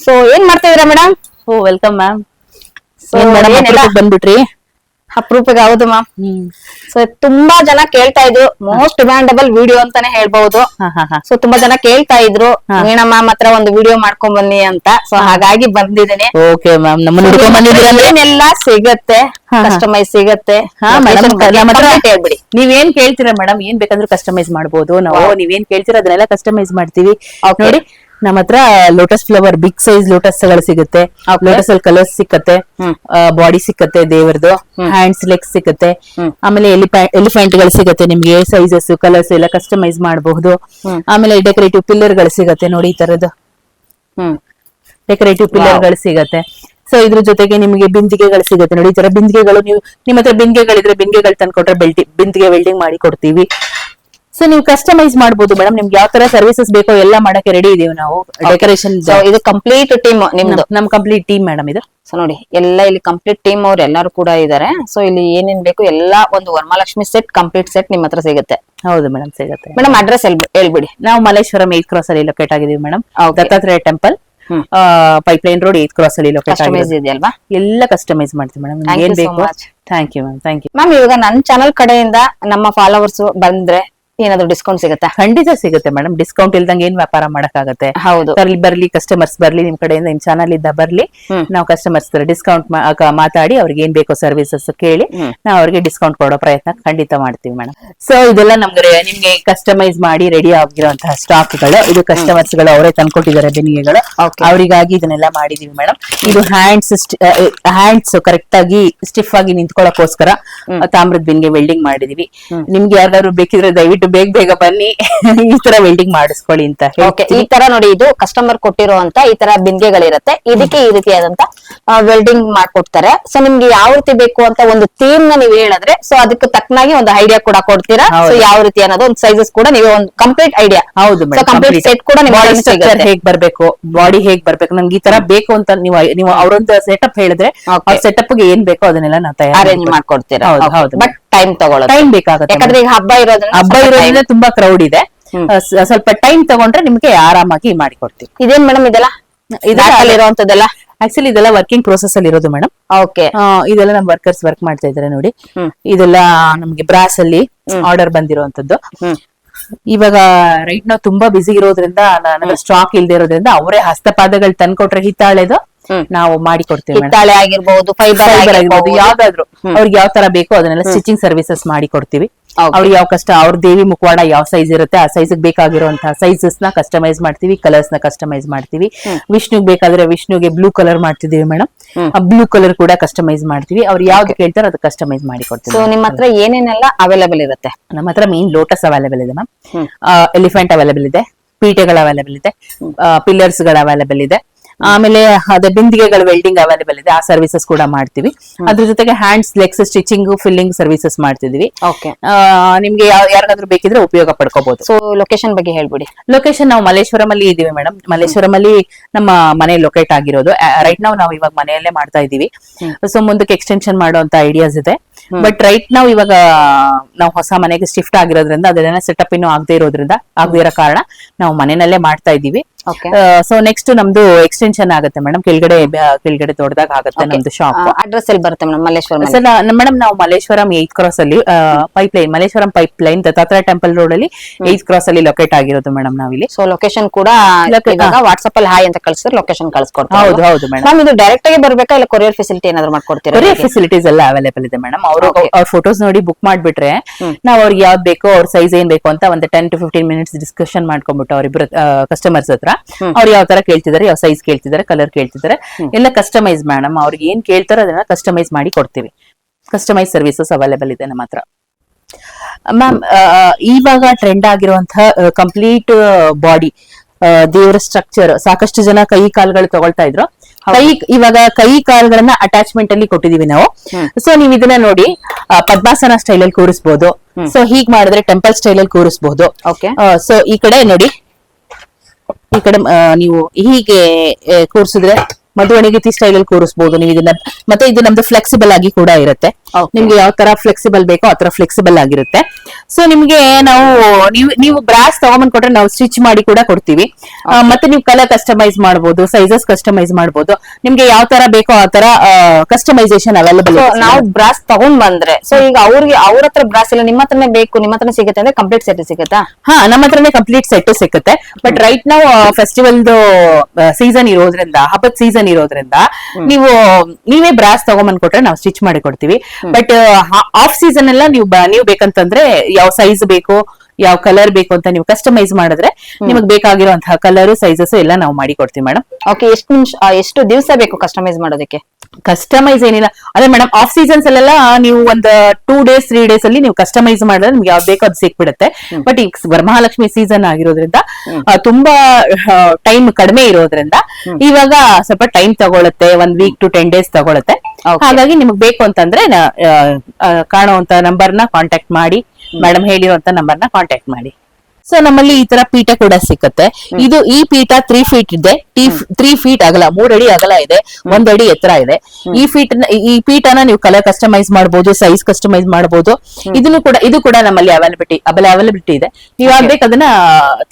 So ಏನ್ ಮಾಡ್ತಾ ಇದೀರಾ ಮೇಡಮ್? ಓ ವೆಲ್ಕಮ್ ಮ್ಯಾಮ್. ಬಂದ್ಬಿಟ್ರಿ ಅಪರೂಪಕ್ಕೆ. ಹೌದು ಮ್ಯಾಮ್. ಸೊ ತುಂಬಾ ಜನ ಕೇಳ್ತಾ ಇದ್ರು, ಮೋಸ್ಟ್ ಡಿಮ್ಯಾಂಡಬಲ್ ವಿಡಿಯೋ ಅಂತಾನೆ ಹೇಳ್ಬಹುದು. ಸೊ ತುಂಬಾ ಜನ ಕೇಳ್ತಾ ಇದ್ರು ವೀಣಾ ಮ್ಯಾಮ್ ಹತ್ರ ಒಂದು ವಿಡಿಯೋ ಮಾಡ್ಕೊಂಡ್ ಬನ್ನಿ ಅಂತ. ಸೊ ಹಾಗಾಗಿ ಬಂದಿದ್ದೀನಿ. ಓಕೆ ಮ್ಯಾಮ್, ಏನೆಲ್ಲ ಸಿಗತ್ತೆ, ಕಸ್ಟಮೈಸ್ ಸಿಗತ್ತೆ. ಹೇಳ್ಬಿಡಿ, ನೀವೇನ್ ಕೇಳ್ತೀರಾ ಮೇಡಮ್, ಏನ್ ಬೇಕಾದ್ರೂ ಕಸ್ಟಮೈಸ್ ಮಾಡ್ಬೋದು ನಾವು. ನೀವೇನ್ ಕೇಳ್ತೀರಾ ಅದನ್ನೆಲ್ಲ ಕಸ್ಟಮೈಸ್ ಮಾಡ್ತೀವಿ. ನೋಡಿ ನಮ್ಮ ಹತ್ರ lotus flower big size lotus ಗಳು ಸಿಗುತ್ತೆ. ಲೋಟಸ್ ಅಲ್ಲಿ ಕಲರ್ಸ್ ಸಿಕ್ಕತ್ತೆ, ಬಾಡಿ ಸಿಕ್ಕತ್ತೆ ದೇವರದು, ಹ್ಯಾಂಡ್ಸ್ ಲೆಗ್ಸ್ ಸಿಕ್ಕತ್ತೆ, ಆಮೇಲೆ ಎಲಿಫೆಂಟ್ ಗಳು ಸಿಗುತ್ತೆ. ನಿಮ್ಗೆ ಸೈಜಸ್ ಕಲರ್ಸ್ ಎಲ್ಲ ಕಸ್ಟಮೈಸ್ ಮಾಡಬಹುದು. ಆಮೇಲೆ ಡೆಕೋರೇಟಿವ್ ಪಿಲ್ಲರ್ ಗಳು ಸಿಗತ್ತೆ. ನೋಡಿ ಈ ತರದ್ದು ಡೆಕೋರೇಟಿವ್ ಪಿಲ್ಲರ್ ಗಳು ಸಿಗತ್ತೆ. ಸೊ ಇದ್ರ ಜೊತೆಗೆ ನಿಮಗೆ ಬಿಂದಿಗೆಗಳು ಸಿಗುತ್ತೆ. ನೋಡಿ ಈ ತರ ಬಿಂದಿಗೆಗಳು, ನೀವು ನಿಮ್ಮ ಹತ್ರ ಬಿಂದಿಗೆಗಳಿದ್ರೆ ಬಿಂದಿಗೆಗಳು ತಂದ್ಕೊಟ್ರೆ ಬಿಂದಿಗೆ ವೆಲ್ಡಿಂಗ್ ಮಾಡಿ ಕೊಡ್ತೀವಿ. ಸೊ ನೀವು ಕಸ್ಟಮೈಸ್ ಮಾಡಬಹುದು ಮೇಡಮ್. ನಿಮ್ಗೆ ಯಾವ ತರ ಸರ್ವಿಸಸ್ ಬೇಕೋ ಎಲ್ಲ ಮಾಡಕ್ಕೆ ರೆಡಿ ಇದೀವಿ ನಾವು. ಡೆಕೋರೇಷನ್ ಇದು ಕಂಪ್ಲೀಟ್ ಟೀಮ್ ನಿಮ್ದು? ನಮ್ ಕಂಪ್ಲೀಟ್ ಟೀಮ್ ಮೇಡಮ್ ಇದು. ಸೊ ನೋಡಿ ಎಲ್ಲ ಇಲ್ಲಿ ಕಂಪ್ಲೀಟ್ ಟೀಮ್ ಅವ್ರು ಎಲ್ಲರೂ ಕೂಡ ಇದಾರೆ. ಸೊ ಇಲ್ಲಿ ಏನೇನ್ ಬೇಕು ಎಲ್ಲ ಒಂದು ವರಮಹಾಲಕ್ಷ್ಮಿ ಸೆಟ್, ಕಂಪ್ಲೀಟ್ ಸೆಟ್ ನಿಮ್ ಹತ್ರ ಸಿಗುತ್ತೆ. ಹೌದು ಮೇಡಮ್, ಸಿಗುತ್ತೆ. ಮೇಡಮ್ ಅಡ್ರೆಸ್ ಹೇಳ್ಬಿಡಿ. ನಾವು ಮಲ್ಲೇಶ್ವರಂ 8th ಕ್ರಾಸ್ ಅಲ್ಲಿ ಲೊಕೇಟ್ ಆಗಿದೀವಿ madam. Dattatreya temple, pipeline road 8th cross ಅಲ್ಲಿ ಲೊಕೇಟ್ ಇದೆಯಲ್ವಾ? ಎಲ್ಲ ಕಸ್ಟಮೈಸ್ ಮಾಡ್ತೀವಿ ಮೇಡಮ್. ಏನ್ ಬೇಕು. Thank you ma'am, thank you ma'am. ಇವಾಗ ನನ್ನ ಚಾನಲ್ ಕಡೆಯಿಂದ ನಮ್ಮ ಫಾಲೋವರ್ಸ್ ಬಂದ್ರೆ ಏನಾದ್ರು ಡಿಸ್ಕೌಂಟ್ ಸಿಗುತ್ತಾ? ಖಂಡಿತ ಸಿಗುತ್ತೆ ಮೇಡಮ್. ಡಿಸ್ಕೌಂಟ್ ಇಲ್ದಂಗೆ ಏನ್ ವ್ಯಾಪಾರ ಮಾಡಕ್ಕಾಗತ್ತೆ? ಹೌದು. ಬರ್ಲಿ ಕಸ್ಟಮರ್ಸ್ ಬರ್ಲಿ, ನಿಮ್ ಕಡೆಯಿಂದ ನಿಮ್ ಚಾನಲ್ ಇದ್ದ ಬರ್ಲಿ, ನಾವು ಕಸ್ಟಮರ್ಸ್ ಡಿಸ್ಕೌಂಟ್ ಮಾತಾಡಿ ಅವ್ರಿಗೆ ಏನ್ ಬೇಕೋ ಸರ್ವಿಸಸ್ ಕೇಳಿ ನಾವು ಅವ್ರಿಗೆ ಡಿಸ್ಕೌಂಟ್ ಕೊಡೋ ಪ್ರಯತ್ನ ಖಂಡಿತ ಮಾಡ್ತೀವಿ ಮೇಡಮ್. ಸೊ ಇದೆಲ್ಲ ನಿಮ್ಗೆ ಕಸ್ಟಮೈಸ್ ಮಾಡಿ ರೆಡಿ ಆಗಿರುವಂತಹ ಸ್ಟಾಕ್ ಗಳು. ಇದು ಕಸ್ಟಮರ್ಸ್ ಗಳು ಅವರೇ ತಂದ್ಕೊಟ್ಟಿದ್ದಾರೆ ಬೆನಿಗೆಗಳು. ಅವರಿಗಾಗಿ ಇದನ್ನೆಲ್ಲ ಮಾಡಿದೀವಿ ಮೇಡಮ್. ಇದು ಹ್ಯಾಂಡ್ಸ್ ಕರೆಕ್ಟ್ ಆಗಿ ಸ್ಟಿಫ್ ಆಗಿ ನಿಂತ್ಕೊಳ್ಳೋಕೋಸ್ಕರ ತಾಮ್ರದ ಬಿನ್ಗೆ ವೆಲ್ಡಿಂಗ್ ಮಾಡಿದೀವಿ. ನಿಮ್ಗೆ ಯಾರು ಬೇಕಿದ್ರೆ ದಯವಿಟ್ಟು ಬೇಗ ಬನ್ನಿ, ಈ ತರ ವೆಲ್ಡಿಂಗ್ ಮಾಡಿಸ್ಕೊಳ್ಳಿ ಅಂತ. ಈ ತರ ನೋಡಿ, ಇದು ಕಸ್ಟಮರ್ ಕೊಟ್ಟಿರುವಂತ ಈ ತರ ಬಿಂದಿಗೆಗಳಿರುತ್ತೆ. ಇದಕ್ಕೆ ಈ ರೀತಿಯಾದಂತ ವೆಲ್ಡಿಂಗ್ ಮಾಡ್ಕೊಡ್ತಾರೆ. ಸೊ ನಿಮ್ಗೆ ಯಾವ ರೀತಿ ಬೇಕು ಅಂತ ಒಂದು ಥೀಮ್ ನ ನೀವು ಹೇಳಿದ್ರೆ, ಸೊ ಅದಕ್ಕೆ ತಕ್ಕನಾಗಿ ಒಂದು ಐಡಿಯಾ ಕೂಡ ಕೊಡ್ತೀರಾ. ಸೊ ಯಾವ ರೀತಿ ಅನ್ನೋದು ಒಂದು ಸೈಜಸ್ ಕೂಡ ನೀವು ಒಂದು ಕಂಪ್ಲೀಟ್ ಐಡಿಯಾ. ಹೌದು ಮೇಡಮ್. ಕಂಪ್ಲೀಟ್ ಸೆಟ್ ಕೂಡ ಹೇಗ್ ಬರ್ಬೇಕು, ಬಾಡಿ ಹೇಗ್ ಬರ್ಬೇಕು, ನಮ್ಗೆ ಈ ತರ ಬೇಕು ಅಂತ ನೀವು ಅವರೊಂದು ಸೆಟಪ್ ಹೇಳಿದ್ರೆ ಸೆಟಪ್ ಗೆ ಏನ್ ಬೇಕೋ ಅದನ್ನೆಲ್ಲ ನಾವು ಅರೇಂಜ್ ಮಾಡ್ಕೊಡ್ತೀರಾ. ಬಟ್ ಟೈಮ್ ಬೇಕಾಗುತ್ತೆ. ಯಾಕಂದ್ರೆ ಈಗ ಹಬ್ಬ ಇರೋದ್ರಿಂದ ತುಂಬಾ ಕ್ರೌಡ್ ಇದೆ. ಸ್ವಲ್ಪ ಟೈಮ್ ತಗೊಂಡ್ರೆ ನಿಮ್ಗೆ ಆರಾಮಾಗಿ ಮಾಡಿಕೊಡ್ತೀವಿ. ಇದೇನ್ ಮೇಡಮ್ ಇದೆಲ್ಲ ಇರುವಂತದ್ದೆಲ್ಲ? ಆಕ್ಚುಲಿ ಇದೆಲ್ಲ ವರ್ಕಿಂಗ್ ಪ್ರೋಸೆಸ್ ಅಲ್ಲಿ ಇರೋದು ಮೇಡಮ್. ಓಕೆ. ಇದೆಲ್ಲ ನಮ್ ವರ್ಕರ್ಸ್ ವರ್ಕ್ ಮಾಡ್ತಾ ಇದಾರೆ ನೋಡಿ. ಇದೆಲ್ಲ ನಮ್ಗೆ ಬ್ರಾಸ್ ಅಲ್ಲಿ ಆರ್ಡರ್ ಬಂದಿರುವಂತದ್ದು. ಇವಾಗ ರೈಟ್ ನಾವು ತುಂಬಾ ಬಿಸಿ ಇರೋದ್ರಿಂದ, ನನಗೆ ಸ್ಟಾಕ್ ಇಲ್ದೇ ಇರೋದ್ರಿಂದ ಅವರೇ ಹಸ್ತಪಾದಗಳು ತಂದ್ಕೊಟ್ರೆ ಹಿತ್ತಾಳೆದು ನಾವು ಮಾಡಿ ಕೊಡ್ತೀವಿ. ಹಿತ್ತಾಳೆ ಆಗಿರ್ಬಹುದು, ಫೈಬರ್ ಆಗಿರ್ಬಹುದು, ಯಾವ್ದಾದ್ರು ಅವ್ರಿಗೆ ಯಾವ ತರ ಬೇಕೋ ಅದನ್ನೆಲ್ಲ ಸ್ಟಿಚಿಂಗ್ ಸರ್ವಿಸಸ್ ಮಾಡಿ ಕೊಡ್ತೀವಿ. ಅವ್ರಿಗೆ ಯಾವ ಅವ್ರ ದೇವಿ ಮುಖವಾಡ ಯಾವ ಸೈಜ್ ಇರುತ್ತೆ ಆ ಸೈಜ್ ಬೇಕಾಗಿರುವಂತಹ ಸೈಜಸ್ ನ ಕಸ್ಟಮೈಸ್ ಮಾಡ್ತೀವಿ, ಕಲರ್ಸ್ ನ ಕಸ್ಟಮೈಸ್ ಮಾಡ್ತೀವಿ. ವಿಷ್ಣುಗ್ ಬೇಕಾದ್ರೆ ವಿಷ್ಣುಗೆ ಬ್ಲೂ ಕಲರ್ ಮಾಡ್ತಿದೀವಿ ಮೇಡಮ್. ಬ್ಲೂ ಕಲರ್ ಕೂಡ ಕಸ್ಟಮೈಸ್ ಮಾಡ್ತೀವಿ. ಅವ್ರು ಯಾವ್ದು ಕೇಳ್ತಾರೋ ಅದು ಕಸ್ಟಮೈಸ್ ಮಾಡಿ ಕೊಡ್ತೀವಿ. ಸೊ ನಿಮ್ಮ ಹತ್ರ ಏನೇನೆಲ್ಲ ಅವೈಲೇಬಲ್ ಇರುತ್ತೆ? ನಮ್ಮ ಹತ್ರ ಮೇನ್ ಲೋಟಸ್ ಅವೈಲೇಬಲ್ ಇದೆ ಮ್ಯಾಮ್, ಎಲಿಫೆಂಟ್ ಅವೈಲೇಬಲ್ ಇದೆ, ಪೀಠೆಗಳು ಅವೈಲೇಬಲ್ ಇದೆ, ಪಿಲ್ಲರ್ಸ್ ಗಳು ಅವೈಲೇಬಲ್ ಇದೆ, ಆಮೇಲೆ ಅದೇ ಬಿಂದಿಗೆಗಳು ವೆಲ್ಡಿಂಗ್ ಅವೈಲೇಬಲ್ ಇದೆ, ಆ ಸರ್ವಿಸಸ್ ಕೂಡ ಮಾಡ್ತೀವಿ. ಅದ್ರ ಜೊತೆಗೆ hands legs stitching filling services ಮಾಡ್ತಿದೀವಿ. ನಿಮ್ಗೆ ಯಾರಿಗಾದ್ರೂ ಬೇಕಿದ್ರೆ ಉಪಯೋಗ ಪಡ್ಕೋಬಹುದು. ಸೊ ಲೊಕೇಶನ್ ಬಗ್ಗೆ ಹೇಳ್ಬಿಡಿ. ಲೊಕೇಶನ್ ನಾವು ಮಲ್ಲೇಶ್ವರಂ ಅಲ್ಲಿ ಇದೀವಿ ಮೇಡಮ್. ಮಲ್ಲೇಶ್ವರಂ ಅಲ್ಲಿ ನಮ್ಮ ಮನೆ ಲೊಕೇಟ್ ಆಗಿರೋದು. ರೈಟ್ ನಾವು ಇವಾಗ ಮನೆಯಲ್ಲೇ ಮಾಡ್ತಾ ಇದೀವಿ. ಸೊ ಮುಂದಕ್ಕೆ ಎಕ್ಸ್ಟೆನ್ಷನ್ ಮಾಡುವಂತ ಐಡಿಯಾಸ್ ಇದೆ. ಬಟ್ ರೈಟ್ ನಾವು ಇವಾಗ ನಾವು ಹೊಸ ಮನೆಗೆ ಶಿಫ್ಟ್ ಆಗಿರೋದ್ರಿಂದ ಅದನ್ನ ಸೆಟಪ್ ಇನ್ನೂ ಆಗದೆ ಇರೋ ಕಾರಣ ನಾವು ಮನೆಯಲ್ಲೇ ಮಾಡ್ತಾ ಇದೀವಿ. ಸೊ ನೆಕ್ಸ್ಟ್ ನಮ್ದು ಎಕ್ಸ್ಟೆನ್ಷನ್ ಆಗುತ್ತೆ ಮೇಡಮ್. ಕೆಳಗಡೆ ದೊಡ್ಡದಾಗ ಆಗುತ್ತೆ ನಮ್ದು ಶಾಪ್. ಅಡ್ರೆಸ್ ಎಲ್ಲಿ ಬರುತ್ತೆ ಮೇಡಮ್? ಮಲ್ಲೇಶ್ವರಂ ಮೇಡಮ್. ನಾವು ಮಲ್ಲೇಶ್ವರಂ 8th ಕ್ರಾಸ್ ಅಲ್ಲಿ Malleshwaram pipeline Dattatreya temple road ಅಲ್ಲಿ 8th ಕ್ರಾಸ್ ಅಲ್ಲಿ ಲೊಕೇಟ್ ಆಗಿರೋದು ಮೇಡಮ್ ನಾವಿಲ್ಲಿ. ಸೊ ಲೊಕೇಶನ್ ಕೂಡ ವಾಟ್ಸ್ಆಪ್ ಅಲ್ಲಿ ಹಾಯ್ ಅಂತ ಕಳಿಸಿದ್ರೆ ಲೊಕೇಶನ್ ಕಳ್ಸಿಕೊಡ್ತೀವಿ. ಹೌದು ಮೇಡಮ್. ಇದು ಡೈರೆಕ್ಟ್ ಆಗಿ ಬರ್ಬೇಕಾ ಇಲ್ಲ ಕೊರಿಯರ್ ಫೆಸಿಲಿಟಿ ಏನಾದ್ರು ಮಾಡ್ಕೊಡ್ತೀರಾ? ಕೊರಿಯರ್ ಫೆಸಿಲಿಟೀಸ್ ಎಲ್ಲ ಅವೈಲೇಬಲ್ ಇದೆ ಮೇಡಮ್. ಅವ್ರ ಫೋಟೋಸ್ ನೋಡಿ ಬುಕ್ ಮಾಡ್ಬಿಟ್ರೆ ನಾವು ಅವ್ರಿಗೆ ಯಾವ್ದು ಬೇಕೋ ಅವ್ರ ಸೈಜ್ ಏನ್ ಬೇಕು ಅಂತ ಒಂದು 10 to 15 minutes ಡಿಸ್ಕಷನ್ ಮಾಡ್ಕೊಂಡ್ಬಿಟ್ಟು ಅವ್ರಿಬ್ರು ಕಸ್ಟಮರ್ಸ್ ಹತ್ರ ಅವ್ರು ಯಾವ ತರ ಕೇಳ್ತಿದಾರೆ, ಯಾವ ಸೈಜ್ ಕೇಳ್ತಿದಾರೆ, ಕಲರ್ ಕೇಳ್ತಿದಾರೆ, ಎಲ್ಲ ಕಸ್ಟಮೈಸ್ ಮೇಡಮ್. ಅವ್ರಿಗೆ ಏನ್ ಕೇಳ್ತಾರೋ ಅದನ್ನ ಕಸ್ಟಮೈಸ್ ಮಾಡಿ ಕೊಡ್ತೀವಿ. ಕಸ್ಟಮೈಸ್ ಸರ್ವಿಸಸ್ ಅವೈಲೇಬಲ್ ಇದೆ ನಮ್ಮ ಹತ್ರ ಮ್ಯಾಮ್. ಇವಾಗ ಟ್ರೆಂಡ್ ಆಗಿರುವಂತಹ ಕಂಪ್ಲೀಟ್ ಬಾಡಿ ದೇವರ ಸ್ಟ್ರಕ್ಚರ್ ಸಾಕಷ್ಟು ಜನ ಕೈ ಕಾಲ್ಗಳು ತಗೊಳ್ತಾ ಇದ್ರು. ಇವಾಗ ಕೈ ಕಾಲ್ಗಳನ್ನ ಅಟ್ಯಾಚ್ಮೆಂಟ್ ಅಲ್ಲಿ ಕೊಟ್ಟಿದೀವಿ ನಾವು. ಸೊ ನೀವ್ ಇದನ್ನ ನೋಡಿ ಪದ್ಮಾಸನ ಸ್ಟೈಲ್ ಅಲ್ಲಿ ಕೂರಿಸಬಹುದು. ಸೊ ಹೀಗ್ ಮಾಡಿದ್ರೆ ಟೆಂಪಲ್ ಸ್ಟೈಲ್ ಅಲ್ಲಿ ಕೂರಿಸಬಹುದು. ಸೊ ಈ ಕಡೆ ನೋಡಿ, ಈ ಕಡೆ ನೀವು ಹೀಗೆ ಕೂರಿಸಿದ್ರೆ ಮಧುವಣಿಗತಿ ಸ್ಟೈಲ್ ಅಲ್ಲಿ ಕೂರಿಸಬಹುದು ನೀವು ಇದನ್ನ. ಮತ್ತೆ ಇದು ನಮ್ದು ಫ್ಲೆಕ್ಸಿಬಲ್ ಆಗಿ ಕೂಡ ಇರುತ್ತೆ. Okay. ನಿಮ್ಗೆ ಯಾವ ತರ ಫ್ಲೆಕ್ಸಿಬಲ್ ಬೇಕೋ ಆ ತರ ಫ್ಲೆಕ್ಸಿಬಲ್ ಆಗಿರುತ್ತೆ. ಸೊ ನಿಮ್ಗೆ ನಾವು ನೀವು ಬ್ರಾಸ್ ತಗೊಂಡ್ಬಂದ್ ಕೊಟ್ರೆ ನಾವು ಸ್ಟಿಚ್ ಮಾಡಿ ಕೂಡ ಕೊಡ್ತೀವಿ. ಮತ್ತೆ ನೀವು ಕಲರ್ ಕಸ್ಟಮೈಸ್ ಮಾಡಬಹುದು, ಸೈಜಸ್ ಕಸ್ಟಮೈಸ್ ಮಾಡಬಹುದು. ನಿಮ್ಗೆ ಯಾವ ತರ ಬೇಕೋ ಆ ತರ ಕಸ್ಟಮೈಸೇಷನ್ ಅವೈಲೇಬಲ್. ನಾವು ಬ್ರಾಸ್ ತಗೊಂಡ್ ಬಂದ್ರೆ ಸೊ ಈಗ ಅವ್ರ ಹತ್ರ ಬ್ರಾಸ್ ಇಲ್ಲ, ನಿಮ್ಮ ಹತ್ರನೇ ಬೇಕು, ನಿಮ್ಮ ಹತ್ರನೇ ಸಿಗುತ್ತೆ ಅಂದ್ರೆ ಕಂಪ್ಲೀಟ್ ಸೆಟ್ ಸಿಗುತ್ತಾ? ಹಾ, ನಮ್ಮ ಹತ್ರನೇ ಕಂಪ್ಲೀಟ್ ಸೆಟ್ ಸಿಗುತ್ತೆ. ಬಟ್ ರೈಟ್ ನಾವು ಫೆಸ್ಟಿವಲ್ ಸೀಸನ್ ಇರೋದ್ರಿಂದ, ಹಬ್ಬದ ಸೀಸನ್ ಇರೋದ್ರಿಂದ ನೀವೇ ಬ್ರಾಸ್ ತಗೊಂಡ್ಬಂದ್ ಕೊಟ್ರೆ ನಾವು ಸ್ಟಿಚ್ ಮಾಡಿ ಕೊಡ್ತೀವಿ. ಬಟ್ ಆಫ್ ಸೀಸನ್ ಎಲ್ಲ ನೀವು ಬೇಕಂತಂದ್ರೆ ಯಾವ ಸೈಜ್ ಬೇಕು, ಯಾವ ಕಲರ್ ಬೇಕು ಅಂತ ನೀವು ಕಸ್ಟಮೈಸ್ ಮಾಡಿದ್ರೆ ನಿಮಗೆ ಬೇಕಾಗಿರುವಂತಹ ಕಲರ್, ಸೈಜಸ್ ಎಲ್ಲ ನಾವು ಮಾಡಿ ಕೊಡ್ತೀವಿ ಮೇಡಮ್. ಓಕೆ, ಎಷ್ಟು ದಿವಸ ಬೇಕು ಕಸ್ಟಮೈಸ್ ಮಾಡೋದಕ್ಕೆ? ಕಸ್ಟಮೈಸ್ ಏನಿಲ್ಲ, ಅದೇ ಮೇಡಮ್ ಆಫ್ ಸೀಸನ್ಸ್ ಅಲ್ಲೆಲ್ಲ ನೀವು ಒಂದು 2 days 3 days ಅಲ್ಲಿ ನೀವು ಕಸ್ಟಮೈಸ್ ಮಾಡಿದ್ರೆ ನಿಮ್ಗೆ ಯಾವ್ದು ಬೇಕೋ ಅದು ಸಿಕ್ಬಿಡುತ್ತೆ. ಬಟ್ ಈಗ ವರಮಹಾಲಕ್ಷ್ಮಿ ಸೀಸನ್ ಆಗಿರೋದ್ರಿಂದ ತುಂಬಾ ಟೈಮ್ ಕಡಿಮೆ ಇರೋದ್ರಿಂದ ಇವಾಗ ಸ್ವಲ್ಪ ಟೈಮ್ ತಗೊಳುತ್ತೆ, 1 week to 10 days ತಗೊಳುತ್ತೆ. ಹಾಗಾಗಿ ನಿಮ್ಗೆ ಬೇಕು ಅಂತಂದ್ರೆ ಕಾಣುವಂತ ನಂಬರ್ನ ಕಾಂಟ್ಯಾಕ್ಟ್ ಮಾಡಿ, ಮೇಡಮ್ ಹೇಳಿರುವಂತ ನಂಬರ್ನ ಕಾಂಟ್ಯಾಕ್ಟ್ ಮಾಡಿ. ಸೊ ನಮ್ಮಲ್ಲಿ ಈ ತರ ಪೀಠ ಕೂಡ ಸಿಕ್ಕತ್ತೆ. ಈ ಪೀಠ 3 feet ಇದೆ, 3 feet ಅಗಲ, 3 ಅಡಿ ಅಗಲ ಇದೆ, 1 ಅಡಿ ಎತ್ತರ ಇದೆ. ಈ ಪೀಠನ ನೀವು ಕಲರ್ ಕಸ್ಟಮೈಸ್ ಮಾಡಬಹುದು, ಸೈಜ್ ಕಸ್ಟಮೈಸ್ ಮಾಡಬಹುದು. ಇದು ಕೂಡ ನಮ್ಮಲ್ಲಿ ಅವೈಲಬಿಲಿಟಿ ಇದೆ. ನೀವು ಆಗ್ಬೇಕು ಅದನ್ನ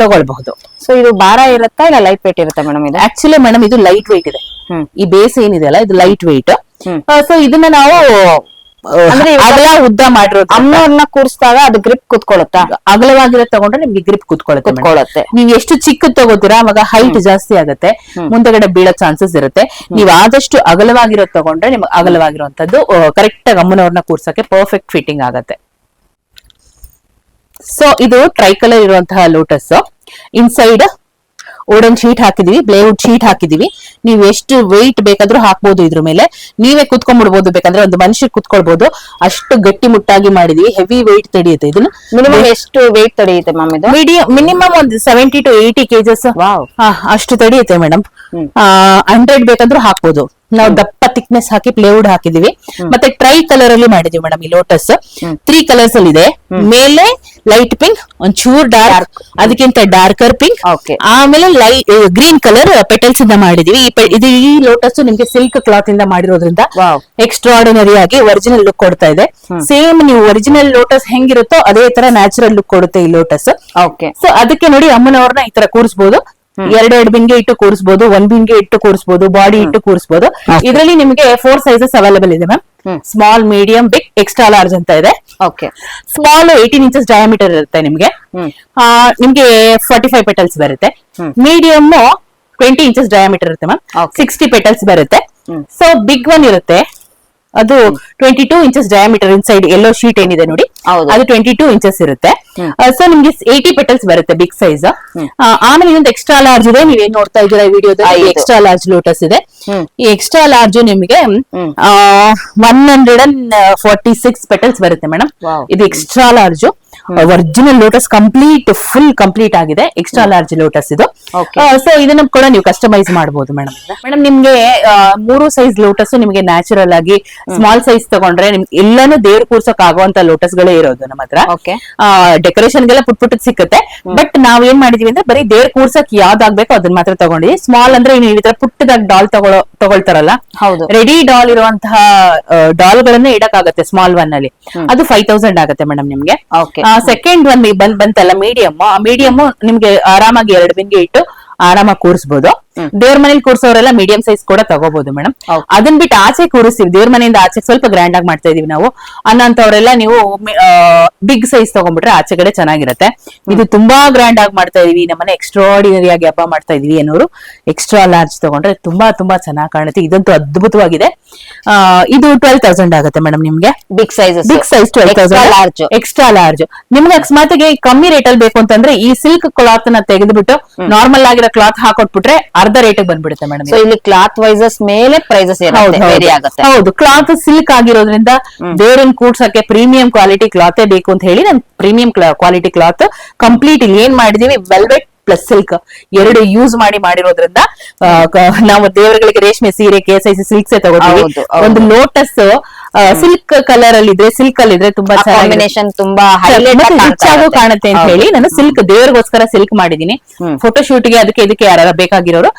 ತಗೊಳ್ಬಹುದು. ಸೊ ಇದು ಭಾರ ಇರುತ್ತಾ ಇಲ್ಲ ಲೈಟ್ ವೇಟ್ ಇರುತ್ತೆ ಮೇಡಮ್? ಇದು ಆಕ್ಚುಲಿ ಮೇಡಮ್ ಇದು ಲೈಟ್ ವೇಟ್ ಇದೆ. ಈ ಬೇಸ್ ಏನಿದೆ ಅಲ್ಲ, ಇದು ಲೈಟ್ ವೇಟ್. ಸೊ ಇದನ್ನ ನಾವು ಅಂದ್ರೆ ಅಗಲ ಉದ್ದ ಮಾಡಿರೋದು, ಅಮ್ಮವ್ರನ್ನ ಕೂರಿಸಿದಾಗ ಅದು ಗ್ರಿಪ್ ಕುತ್ಕೊಳ್ಳುತ್ತಾ? ಅಗಲವಾಗಿರೋ ತಗೊಂಡ್ರೆ ನಿಮ್ಗೆ ಗ್ರಿಪ್ ಕುತ್ಕೊಳ್ಳುತ್ತೆ. ನೀವು ಎಷ್ಟು ಚಿಕ್ಕದ್ ತಗೋತೀರಾ ಅವಾಗ ಹೈಟ್ ಜಾಸ್ತಿ ಆಗುತ್ತೆ, ಮುಂದಗಡೆ ಬೀಳೋ ಚಾನ್ಸಸ್ ಇರುತ್ತೆ. ನೀವು ಆದಷ್ಟು ಅಗಲವಾಗಿರೋದು ತಗೊಂಡ್ರೆ ನಿಮ್ಗೆ ಅಗಲವಾಗಿರುವಂತದ್ದು ಕರೆಕ್ಟ್ ಆಗಿ ಅಮ್ಮನವ್ರನ್ನ ಕೂರ್ಸಕ್ಕೆ ಪರ್ಫೆಕ್ಟ್ ಫಿಟ್ಟಿಂಗ್ ಆಗತ್ತೆ. ಸೊ ಇದು ಟ್ರೈ ಕಲರ್ ಇರುವಂತಹ ಲೋಟಸ್. ಇನ್ಸೈಡ್ ವುಡನ್ ಶೀಟ್ ಹಾಕಿದೀವಿ, ಪ್ಲೇವುಡ್ ಶೀಟ್ ಹಾಕಿದೀವಿ. ನೀವು ಎಷ್ಟು ವೆಯ್ಟ್ ಬೇಕಾದ್ರೂ ಹಾಕ್ಬೋದು. ಇದ್ರ ಮೇಲೆ ನೀವೇ ಕುತ್ಕೊಂಡ್ಬಿಡ್ಬೋದು, ಬೇಕಂದ್ರೆ ಒಂದು ಮನುಷ್ಯ ಕುತ್ಕೊಳ್ಬಹುದು. ಅಷ್ಟು ಗಟ್ಟಿ ಮುಟ್ಟಾಗಿ ಮಾಡಿದೀವಿ. ಹೆವಿ ವೆಯ್ಟ್ ತಡೆಯುತ್ತೆ. ಇದನ್ನ ಮಿನಿಮಮ್ ಎಷ್ಟು ವೆಯ್ಟ್ ತಡೆಯುತ್ತೆ ಮ್ಯಾಮ್ ಇದು? ಮಿನಿಮಮ್ ಒಂದು 70 to 80 kgs ಅಷ್ಟು ತಡೆಯುತ್ತೆ ಮೇಡಮ್. 100 ಬೇಕಂದ್ರೂ ಹಾಕ್ಬೋದು. ನಾವು ದಪ್ಪ ಥಿಕ್ನೆಸ್ ಹಾಕಿ ಪ್ಲೇವುಡ್ ಹಾಕಿದೀವಿ. ಮತ್ತೆ ಟ್ರೈ ಕಲರ್ ಅಲ್ಲಿ ಮಾಡಿದೀವಿ ಮೇಡಮ್. ಈ ಲೋಟಸ್ 3 ಕಲರ್ಸ್ ಅಲ್ಲಿ ಇದೆ. ಮೇಲೆ ಲೈಟ್ ಪಿಂಕ್, ಒಂಚೂರ್ ಡಾರ್ಕ್, ಅದಕ್ಕಿಂತ ಡಾರ್ಕರ್ ಪಿಂಕ್, ಆಮೇಲೆ ಗ್ರೀನ್ ಕಲರ್ ಪೆಟಲ್ಸ್ ಇಂದ ಮಾಡಿದೀವಿ. ಈ ಲೋಟಸ್ ನಿಮ್ಗೆ ಸಿಲ್ಕ್ ಕ್ಲಾತ್ ಇಂದ ಮಾಡಿರೋದ್ರಿಂದ ಎಕ್ಸ್ಟ್ರಾರ್ಡಿನರಿ ಆಗಿ ಒರಿಜಿನಲ್ ಲುಕ್ ಕೊಡ್ತಾ ಇದೆ. ಸೇಮ್ ನೀವು ಒರಿಜಿನಲ್ ಲೋಟಸ್ ಹೆಂಗಿರುತ್ತೋ ಅದೇ ತರ ನ್ಯಾಚುರಲ್ ಲುಕ್ ಕೊಡುತ್ತೆ ಈ ಲೋಟಸ್. ಸೊ ಅದಕ್ಕೆ ನೋಡಿ ಅಮ್ಮನವ್ರನ್ನ ಈ ತರ ಕೂರಿಸಬಹುದು. 2 ಬಿನ್ಗೆ ಇಟ್ಟು ಕೂರಿಸಬಹುದು, 1 ಬಿನ್ಗೆ ಇಟ್ಟು ಕೂರಿಸಬಹುದು, ಬಾಡಿ ಇಟ್ಟು ಕೂರಿಸಬಹುದು. ಇದರಲ್ಲಿ ನಿಮಗೆ 4 ಸೈಜಸ್ ಅವೈಲೇಬಲ್ ಇದೆ ma'am. Small, medium, big, extra large ಅಂತ ಇದೆ. ಸ್ಮಾಲ್ 18 inches ಡಯಾಮೀಟರ್ ಇರುತ್ತೆ ನಿಮ್ಗೆ. 45 ಪೆಟಲ್ಸ್ ಬರುತ್ತೆ. ಮೀಡಿಯಂ 20 inches ಡಯಾಮೀಟರ್ ಇರುತ್ತೆ ಮ್ಯಾಮ್. 60 ಪೆಟಲ್ಸ್ ಬರುತ್ತೆ. ಸೊ ಬಿಗ್ ಒನ್ ಇರುತ್ತೆ, ಅದು 22 inches ಡಯಾಮೀಟರ್. ಇನ್ಸೈಡ್ ಎಲ್ಲೋ ಶೀಟ್ ಏನಿದೆ ನೋಡಿ, ಅದು 22 inches ಇರುತ್ತೆ. ಸೊ ನಿಮ್ಗೆ 80 ಪೆಟಲ್ಸ್ ಬರುತ್ತೆ, ಬಿಗ್ ಸೈಜ್. ಆಮೇಲೆ ಇನ್ನೊಂದು ಎಕ್ಸ್ಟ್ರಾ ಲಾರ್ಜ್ ಇದೆ. ನೀವೇನ್ ನೋಡ್ತಾ ಇದ್ದೀರಾ ವಿಡಿಯೋದಲ್ಲಿ, ಎಕ್ಸ್ಟ್ರಾ ಲಾರ್ಜ್ ಲೋಟಸ್ ಇದೆ. ಈ ಎಕ್ಸ್ಟ್ರಾ ಲಾರ್ಜ್ ನಿಮಗೆ 146 ಪೆಟಲ್ಸ್ ಬರುತ್ತೆ ಮೇಡಮ್. ಇದು extra large. Original lotus full complete ಆಗಿದೆ. ಎಕ್ಸ್ಟ್ರಾ ಲಾರ್ಜ್ ಲೋಟಸ್ ಇದು. ಸೊ ಇದನ್ನ ಕೂಡ ನೀವು ಕಸ್ಟಮೈಸ್ ಮಾಡಬಹುದು ಮೇಡಮ್. ಮೇಡಮ್ ನಿಮ್ಗೆ 3 ಸೈಜ್ ಲೋಟಸ್ ನಿಮ್ಗೆ ನ್ಯಾಚುರಲ್ ಆಗಿ, ಸ್ಮಾಲ್ ಸೈಜ್ ತಗೊಂಡ್ರೆ ನಿಮ್ಗೆ ಎಲ್ಲಾನು ದೇವ್ರ ಕೂರ್ಸಕ್ ಆಗುವಂತ ಲೋಟಸ್ ಗಳೇ ಇರೋದು ನಮ್ಮ ಹತ್ರ. ಡೆಕೋರೇಷನ್ ಗೆಲ್ಲ ಪುಟ್ ಸಿಕ್ಕುತ್ತೆ. ಬಟ್ ನಾವ್ ಏನ್ ಮಾಡಿದೀವಿ ಅಂದ್ರೆ ಬರೀ ದೇವ್ರ ಕೂರ್ಸಕ್ ಯಾವ್ದಾಗ್ಬೇಕೋ ಅದನ್ನ ಮಾತ್ರ ತಗೊಂಡಿವಿ. ಸ್ಮಾಲ್ ಅಂದ್ರೆ ನೀವು ಈ ತರ ಪುಟ್ಟದಾಗ ಡಾಲ್ ತಗೊಳ್ತಾರಲ್ಲ, ರೆಡಿ ಡಾಲ್ ಇರುವಂತಹ ಡಾಲ್ ಗಳನ್ನ ಇಡಕ್ಕಾಗತ್ತೆ ಸ್ಮಾಲ್ ಒನ್ ಅಲ್ಲಿ. ಅದು 5000 ಆಗುತ್ತೆ ಮೇಡಮ್ ನಿಮ್ಗೆ. ಸೆಕೆಂಡ್ ಒನ್ ಬಂತಲ್ಲ ಮೀಡಿಯಂ, ಆ ಮೀಡಿಯಂ ನಿಮ್ಗೆ ಆರಾಮಾಗಿ 2 ಬಿನ್ಗೆ ಇಟ್ಟು ಆರಾಮಾಗಿ ಕೂರಿಸಬಹುದು. ದೇವ್ರ ಮನೇಲಿ ಕೂರ್ಸೋರೆಲ್ಲ ಮೀಡಿಯಂ ಸೈಜ್ ಕೂಡ ತಗೋಬಹುದು ಮೇಡಮ್. ಅದನ್ನ ಬಿಟ್ಟು ಆಚೆ ಕೂರಿಸ್ತೀವಿ, ದೇವ್ರ ಮನೆಯಿಂದ ಆಚೆ ಸ್ವಲ್ಪ ಗ್ರ್ಯಾಂಡ್ ಆಗಿ ಮಾಡ್ತಾ ಇದೀವಿ ನಾವು ಅನ್ನೋಂತವ್ರೆಲ್ಲ ನೀವು ಬಿಗ್ ಸೈಜ್ ತಗೊಂಡ್ಬಿಟ್ರೆ ಆಚೆ ಕಡೆ ಚೆನ್ನಾಗಿರುತ್ತೆ. ಇದು ತುಂಬಾ ಗ್ರ್ಯಾಂಡ್ ಆಗಿ ಮಾಡ್ತಾ ಇದೀವಿ, ನಮ್ಮನೆ ಎಕ್ಸ್ಟ್ರಾರ್ಡಿನರಿ ಆಗಿ ಹಬ್ಬ ಮಾಡ್ತಾ ಇದೀವಿ ಅನ್ನೋರು ಎಕ್ಸ್ಟ್ರಾ ಲಾರ್ಜ್ ತಗೊಂಡ್ರೆ ತುಂಬಾ ಚೆನ್ನಾಗಿ ಕಾಣುತ್ತೆ. ಇದಂತೂ ಅದ್ಭುತವಾಗಿದೆ. ಇದು 12000 ಆಗುತ್ತೆ ಮೇಡಮ್ ನಿಮ್ಗೆ. Big size 12,000. ಎಕ್ಸ್ಟ್ರಾ ಲಾರ್ಜ್ ನಿಮ್ಗೆ ಅಕಸ್ಮಾತ್ಗೆ ಕಮ್ಮಿ ರೇಟ್ ಅಲ್ಲಿ ಬೇಕು ಅಂತಂದ್ರೆ ಈ ಸಿಲ್ಕ್ ಕ್ಲಾತ್ ನ ತೆಗೆದ್ಬಿಟ್ಟು ನಾರ್ಮಲ್ ಆಗಿರೋ ಕ್ಲಾತ್ ಹಾಕೊಟ್ಬಿಟ್ರೆ ಅರ್ಧ ರೇಟ್ ಬಂದ್ಬಿಡುತ್ತೆ ಮೇಡಮ್. ಸೊ ಇಲ್ಲಿ ಕ್ಲಾತ್ ವೈಸಸ್ ಮೇಲೆ ಪ್ರೈಸಸ್ ಆಗುತ್ತೆ. ಹೌದು, ಕ್ಲಾತ್ ಸಿಲ್ಕ್ ಆಗಿರೋದ್ರಿಂದ ದೇವ್ರನ್ನ ಕೂಡ್ಸಕ್ಕೆ ಪ್ರೀಮಿಯಂ ಕ್ವಾಲಿಟಿ ಕ್ಲಾತ್ ಬೇಕು ಅಂತ ಹೇಳಿ ನಾನು ಪ್ರೀಮಿಯಂ ಕ್ವಾಲಿಟಿ ಕ್ಲಾತ್ ಕಂಪ್ಲೀಟ್ ಇಲ್ಲಿ ಏನ್ ಮಾಡಿದೀವಿ, ವೆಲ್ವೆಟ್ ಪ್ಲಸ್ ಸಿಲ್ಕ್ 2 ಯೂಸ್ ಮಾಡಿರೋದ್ರಿಂದ ನಾವು ದೇವರುಗಳಿಗೆ ರೇಷ್ಮೆ ಸೀರೆ, KSIC ಸಿಲ್ಕ್ಸ್ ತಗೋತೀವಿ. ಒಂದು ಲೋಟಸ್ ಸಿಲ್ಕ್ ಕಲರ್ ಅಲ್ಲಿ ಇದ್ರೆ, ಸಿಲ್ಕ್ ಅಲ್ಲಿ ಇದ್ರೆ ತುಂಬಾ ಕಾಂಬಿನೇಷನ್ ತುಂಬಾ ರಿಚ್ ಆಗೋ ಕಾಣುತ್ತೆ ಅಂತ ಹೇಳಿ ನಾನು ಸಿಲ್ಕ್ ದೇವರಿಗೋಸ್ಕರ ಸಿಲ್ಕ್ ಮಾಡಿದೀನಿ. ಫೋಟೋ ಶೂಟ್ ಗೆ ಅದಕ್ಕೆ ಯಾರು ಬೇಕಾಗಿರೋರು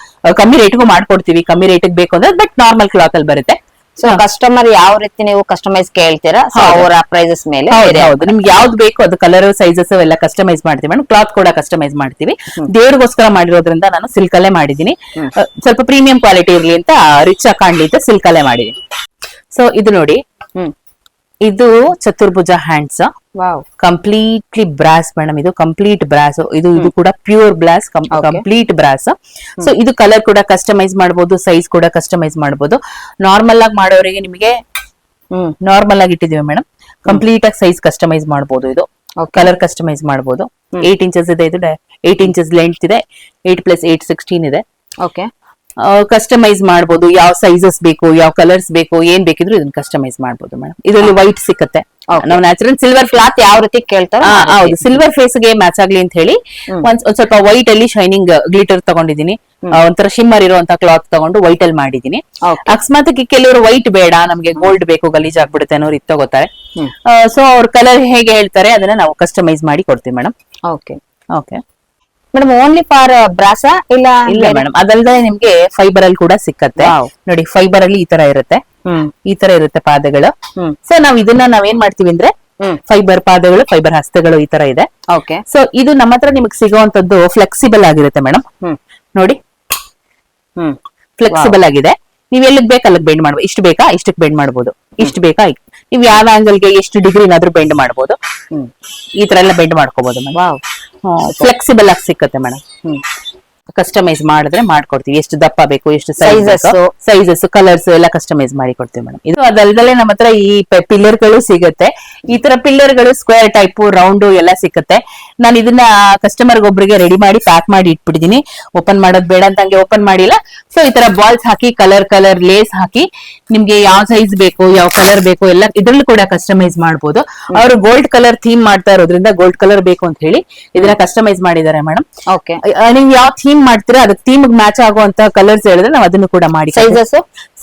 ಕಮ್ಮಿ ರೇಟ್ಗೂ ಮಾಡ್ಕೊಡ್ತೀವಿ. ಕಮ್ಮಿ ರೇಟ್ ಬೇಕು ಅಂದ್ರೆ ಬಟ್ ನಾರ್ಮಲ್ ಕ್ಲಾತ್ ಅಲ್ಲಿ ಬರುತ್ತೆ. ಸೊ ಕಸ್ಟಮರ್ ಯಾವ ರೀತಿ ನೀವು ಕಸ್ಟಮೈಸ್ ಕೇಳ್ತೀರಾ ಸೊ ಅವರ ಪ್ರೈಸಸ್ ಮೇಲೆ ಹೌದು ನಿಮ್ಗೆ ಯಾವ್ದು ಬೇಕು ಅದು ಕಲರ್ ಸೈಜಸ್ ಎಲ್ಲ ಕಸ್ಟಮೈಸ್ ಮಾಡ್ತೀವಿ ಮೇಡಮ್. ಕ್ಲಾತ್ ಕೂಡ ಕಸ್ಟಮೈಸ್ ಮಾಡ್ತೀವಿ. ದೇವ್ರಿಗೋಸ್ಕರ ಮಾಡಿರೋದ್ರಿಂದ ನಾನು ಸಿಲ್ಕ್ ಅಲ್ಲೇ ಮಾಡಿದೀನಿ. ಸ್ವಲ್ಪ ಪ್ರೀಮಿಯಂ ಕ್ವಾಲಿಟಿ ಇರ್ಲಿ ಅಂತ, ರಿಚ್ ಆಗಿ ಕಾಣ್ಲಿ ಅಂತ ಸಿಲ್ಕ್ ಅಲ್ಲೇ ಮಾಡಿದೀನಿ. ಸೊ ಇದು ನೋಡಿ, ಇದು ಚತುರ್ಭುಜ ಹ್ಯಾಂಡ್ಸ್, ಕಂಪ್ಲೀಟ್ಲಿ ಬ್ರಾಸ್ ಮೇಡಮ್. ಇದು ಕಂಪ್ಲೀಟ್ ಬ್ರಾಸ್. ಇದು ಕೂಡ pure brass, complete brass. So ಇದು ಕಲರ್ ಕೂಡ ಕಸ್ಟಮೈಸ್ ಮಾಡಬಹುದು, ಸೈಜ್ ಕೂಡ ಕಸ್ಟಮೈಸ್ ಮಾಡಬಹುದು. ನಾರ್ಮಲ್ ಆಗಿ ಮಾಡೋರಿಗೆ ನಿಮಗೆ ನಾರ್ಮಲ್ ಆಗಿ ಇಟ್ಟಿದೀವಿ ಮೇಡಮ್. ಕಂಪ್ಲೀಟ್ ಆಗಿ ಸೈಜ್ ಕಸ್ಟಮೈಸ್ ಮಾಡಬಹುದು. ಇದು ಕಲರ್ ಕಸ್ಟಮೈಸ್ ಮಾಡಬಹುದು. 8 ಇಂಚಸ್ ಇದೆ, ಇದು 8 ಇಂಚಸ್ ಲೆಂತ್ ಇದೆ, 8+8 16 ಇದೆ. ಓಕೆ, ಕಸ್ಟಮೈಸ್ ಮಾಡಬಹುದು. ಯಾವ ಸೈಜಸ್ ಬೇಕು, ಯಾವ ಕಲರ್ಸ್ ಬೇಕು, ಏನ್ ಬೇಕಿದ್ರು ಇದನ್ನ ಕಸ್ಟಮೈಸ್ ಮಾಡಬಹುದು ಮೇಡಮ್. ಇದರಲ್ಲಿ ವೈಟ್ ಸಿಕ್ಕತ್ತೆ. ನಾವು ನ್ಯಾಚುರಲ್ ಸಿಲ್ವರ್ ಕ್ಲಾತ್ ಯಾವ ರೀತಿ ಕೇಳ್ತಾರೋ ಹೌದು, ಸಿಲ್ವರ್ ಫೇಸ್ ಗೆ ಮ್ಯಾಚ್ ಆಗ್ಲಿ ಅಂತ ಹೇಳಿ ಒಂದ್ ಸ್ವಲ್ಪ ವೈಟ್ ಅಲ್ಲಿ ಶೈನಿಂಗ್ ಗ್ಲಿಟರ್ ತಗೊಂಡಿದೀನಿ. ಒಂಥರ ಶಿಮ್ಮರ್ ಇರುವಂತ ಕ್ಲಾತ್ ತಗೊಂಡು ವೈಟ್ ಅಲ್ಲಿ ಮಾಡಿದೀನಿ. ಅಕಸ್ಮಾತ್ ಕೆಲವರು ವೈಟ್ ಬೇಡ, ನಮ್ಗೆ ಗೋಲ್ಡ್ ಬೇಕು, ಗಲೀಜ್ ಆಗ್ಬಿಡುತ್ತೆ ಅನ್ನೋರು ಇದು ತಗೋತಾರೆ. ಸೊ ಅವ್ರ ಕಲರ್ ಹೇಗೆ ಹೇಳ್ತಾರೆ ಅದನ್ನ ನಾವು ಕಸ್ಟಮೈಸ್ ಮಾಡಿ ಕೊಡ್ತೀವಿ madam. Okay okay madam, only for ಬ್ರಾಸ ಇಲ್ಲ ಮೇಡಮ್, ಅದಲ್ಲದೆ ನಿಮ್ಗೆ ಫೈಬರ್ ಅಲ್ಲಿ ಕೂಡ ಸಿಕ್ಕತ್ತೆ. ನೋಡಿ, ಫೈಬರ್ ಅಲ್ಲಿ ಈ ತರ ಇರುತ್ತೆ, ಈ ತರ ಇರುತ್ತೆ ಪಾದಗಳು. ಸೊ ನಾವೇನ್ ಮಾಡ್ತೀವಿ ಅಂದ್ರೆ ಫೈಬರ್ ಪಾದಗಳು, ಫೈಬರ್ ಹಸ್ತಗಳು ಈ ತರ ಇದೆ. ಓಕೆ, ಸೊ ಇದು ನಮ್ಮ ಹತ್ರ ನಿಮಗೆ ಸಿಗುವಂತದ್ದು ಫ್ಲೆಕ್ಸಿಬಲ್ ಆಗಿರುತ್ತೆ ಮೇಡಮ್. ನೋಡಿ, ಫ್ಲೆಕ್ಸಿಬಲ್ ಆಗಿದೆ. ನೀವ್ ಎಲ್ಲಿಗ್ ಬೇಕು ಅಲ್ಲಿಗೆ ಬೆಂಡ್ ಮಾಡ್ಬೋದು. ಇಷ್ಟು ಬೇಕಾ ಇಷ್ಟಕ್ಕೆ ಬೆಂಡ್ ಮಾಡ್ಬೋದು, ಇಷ್ಟು ಬೇಕಾ ನೀವ್ ಯಾವ ಆಂಗಲ್ಗೆ ಎಷ್ಟು ಡಿಗ್ರಿನಾದ್ರೂ ಬೆಂಡ್ ಮಾಡ್ಬೋದು. ಈ ತರ ಎಲ್ಲ ಬೆಂಡ್ ಮಾಡ್ಕೋಬಹುದು ಮೇಡಮ್. ಫ್ಲೆಕ್ಸಿಬಲ್ ಆಗಿ ಸಿಕ್ಕತ್ತೆ ಮೇಡಮ್. ಕಸ್ಟಮೈಸ್ ಮಾಡಿದ್ರೆ ಮಾಡ್ಕೊಡ್ತೀವಿ. ಎಷ್ಟು ದಪ್ಪ ಬೇಕು, ಎಷ್ಟು ಸೈಜಸ್, ಕಲರ್ಸ್ ಎಲ್ಲ ಕಸ್ಟಮೈಸ್ ಮಾಡಿ ಕೊಡ್ತೀವಿ ಮೇಡಮ್. ಇದು ಅದಲ್ದಲೆ ನಮ್ಮ ಹತ್ರ ಈ ಪಿಲ್ಲರ್ ಗಳು ಸಿಗುತ್ತೆ. ಈ ತರ ಪಿಲ್ಲರ್ ಗಳು ಸ್ಕ್ವೇರ್ ಟೈಪ್, ರೌಂಡ್ ಎಲ್ಲ ಸಿಕ್ಕತ್ತೆ. ನಾನು ಇದನ್ನ ಕಸ್ಟಮರ್ ಒಬ್ರಿಗೆ ರೆಡಿ ಮಾಡಿ ಪ್ಯಾಕ್ ಮಾಡಿ ಇಟ್ಬಿಟ್ಟಿದೀನಿ. ಓಪನ್ ಮಾಡೋದ್ ಬೇಡ ಅಂತ ಹಂಗೆ ಓಪನ್ ಮಾಡಿಲ್ಲ. ಸೊ ಈ ತರ ಬಾಲ್ಸ್ ಹಾಕಿ, ಕಲರ್ ಲೇಸ್ ಹಾಕಿ, ನಿಮ್ಗೆ ಯಾವ ಸೈಜ್ ಬೇಕು, ಯಾವ ಕಲರ್ ಬೇಕು ಎಲ್ಲ ಇದ್ರಲ್ಲೂ ಕೂಡ ಕಸ್ಟಮೈಸ್ ಮಾಡಬಹುದು. ಅವರು ಗೋಲ್ಡ್ ಕಲರ್ ಥೀಮ್ ಮಾಡ್ತಾ ಇರೋದ್ರಿಂದ ಗೋಲ್ಡ್ ಕಲರ್ ಬೇಕು ಅಂತ ಹೇಳಿ ಇದನ್ನ ಕಸ್ಟಮೈಸ್ ಮಾಡಿದ್ದಾರೆ ಮೇಡಮ್. ಓಕೆ, ನೀವು ಯಾವ ಥೀಮ್ ಮಾಡ್ತೀರಾ ಅದಕ್ಕೆ ಥೀಮ್ ಮ್ಯಾಚ್ ಆಗುವಂತ ಕಲರ್ಸ್ ಹೇಳಿದ್ರೆ ನಾವು ಅದನ್ನು ಕೂಡ ಮಾಡಿ.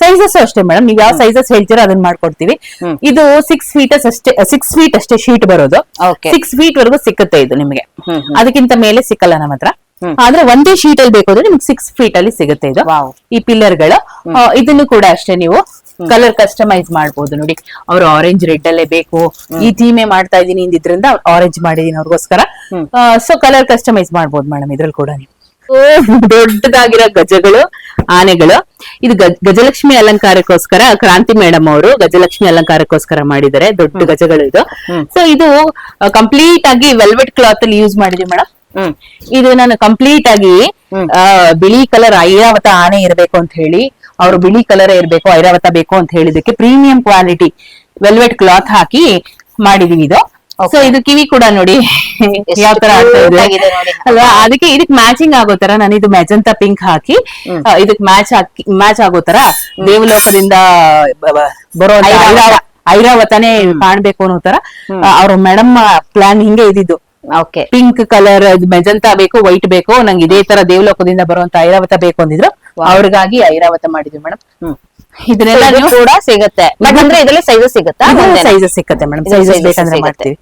ಸೈಜಸ್ ಅಷ್ಟೇ ಮೇಡಮ್, ನೀವು ಯಾವ ಸೈಜಸ್ ಹೇಳ್ತೀರಾ ಅದನ್ನ ಮಾಡ್ಕೊಡ್ತೀವಿ. ಇದು 6 ಫೀಟ್ ಅಷ್ಟೇ ಶೀಟ್ ಬರೋದು. 6 ಫೀಟ್ ವರೆಗೂ ಸಿಕ್ಕತ್ತೆ ಇದು ನಿಮಗೆ. ಅದಕ್ಕಿಂತ ಮೇಲೆ ಸಿಕ್ಕಲ್ಲ ನಮ್ಮ ಹತ್ರ. ಆದ್ರೆ ಒಂದೇ ಶೀಟ್ ಅಲ್ಲಿ ಬೇಕು ಅಂದ್ರೆ ನಿಮ್ಗೆ 6 ಫೀಟ್ ಅಲ್ಲಿ ಸಿಗುತ್ತೆ ಇದು. ಈ ಪಿಲ್ಲರ್ ಗಳು ಇದನ್ನು ಕೂಡ ಅಷ್ಟೇ ನೀವು ಕಲರ್ ಕಸ್ಟಮೈಸ್ ಮಾಡಬಹುದು. ನೋಡಿ, ಅವ್ರು ಆರೆಂಜ್ ರೆಡ್ ಅಲ್ಲೇ ಬೇಕು, ಈ ಥೀಮೇ ಮಾಡ್ತಾ ಇದೀನಿ ಇಂದ್ರಿಂದ ಆರೆಂಜ್ ಮಾಡಿದೀನಿ ಅವ್ರಿಗೋಸ್ಕರ. ಸೊ ಕಲರ್ ಕಸ್ಟಮೈಸ್ ಮಾಡಬಹುದು ಮೇಡಮ್ ಇದ್ರಲ್ಲಿ ಕೂಡ ನೀವು. ದೊಡ್ಡದಾಗಿರೋ ಗಜಗಳು, ಆನೆಗಳು. ಇದು ಗಜಲಕ್ಷ್ಮಿ ಅಲಂಕಾರಕ್ಕೋಸ್ಕರ ಕ್ರಾಂತಿ ಮೇಡಮ್ ಅವರು ಗಜಲಕ್ಷ್ಮಿ ಅಲಂಕಾರಕ್ಕೋಸ್ಕರ ಮಾಡಿದ್ದಾರೆ. ದೊಡ್ಡ ಗಜಗಳು ಇದು. ಸೊ ಇದು ಕಂಪ್ಲೀಟ್ ಆಗಿ ವೆಲ್ವೆಟ್ ಕ್ಲಾತ್ ಅಲ್ಲಿ ಯೂಸ್ ಮಾಡಿದೀವಿ ಮೇಡಮ್. ಇದು ನಾನು ಕಂಪ್ಲೀಟ್ ಆಗಿ ಬಿಳಿ ಕಲರ್ ಐರಾವತ ಆನೆ ಇರಬೇಕು ಅಂತ ಹೇಳಿ, ಅವರು ಬಿಳಿ ಕಲರ್ ಇರಬೇಕು, ಐರಾವತ ಬೇಕು ಅಂತ ಹೇಳಿದಕ್ಕೆ ಪ್ರೀಮಿಯಂ ಕ್ವಾಲಿಟಿ ವೆಲ್ವೆಟ್ ಕ್ಲಾತ್ ಹಾಕಿ ಮಾಡಿದೀವಿ ಇದು. ಸೊ ಇದು ಕಿವಿ ಕೂಡ ನೋಡಿ ಯಾವ ತರ ಅಲ್ವಾ. ಅದಕ್ಕೆ ಇದಕ್ ಮ್ಯಾಚಿಂಗ್ ಆಗೋ ತರ ನಾನು ಇದು ಮೆಜಂತಾ ಪಿಂಕ್ ಹಾಕಿ ಇದಕ್ ಮ್ಯಾಚ್ ಆಗೋ ತರ ದೇವಲೋಕದಿಂದ ಬರೋ ಐರಾವತನೇ ಕಾಣ್ಬೇಕು ಅನ್ನೋ ತರ ಅವ್ರ ಮೇಡಮ್ ಪ್ಲಾನ್ ಹಿಂಗೆ ಇದಿದ್ದು. ಪಿಂಕ್ ಕಲರ್ ಮೆಜಂತಾ ಬೇಕು, ವೈಟ್ ಬೇಕು, ನಂಗೆ ಇದೇ ತರ ದೇವಲೋಕದಿಂದ ಬರುವಂತ ಐರಾವತ ಬೇಕು ಅಂದಿದ್ರು. ಅವ್ರಿಗಾಗಿ ಐರಾವತ ಮಾಡಿದ್ವಿ ಮೇಡಮ್. ಇದನ್ನೆಲ್ಲ ಕೂಡ ಸಿಗುತ್ತೆ. ಬಟ್ ಅಂದ್ರೆ ಇದರಲ್ಲಿ ಸೈಜಸ್ ಸಿಗುತ್ತಾ? ಸೈಜಸ್ ಸಿಕ್ಕತ್ತೆ ಮೇಡಮ್. ಸೈಜಸ್ ಬೇಕಂದ್ರೆ ಮಾಡ್ತೀವಿ.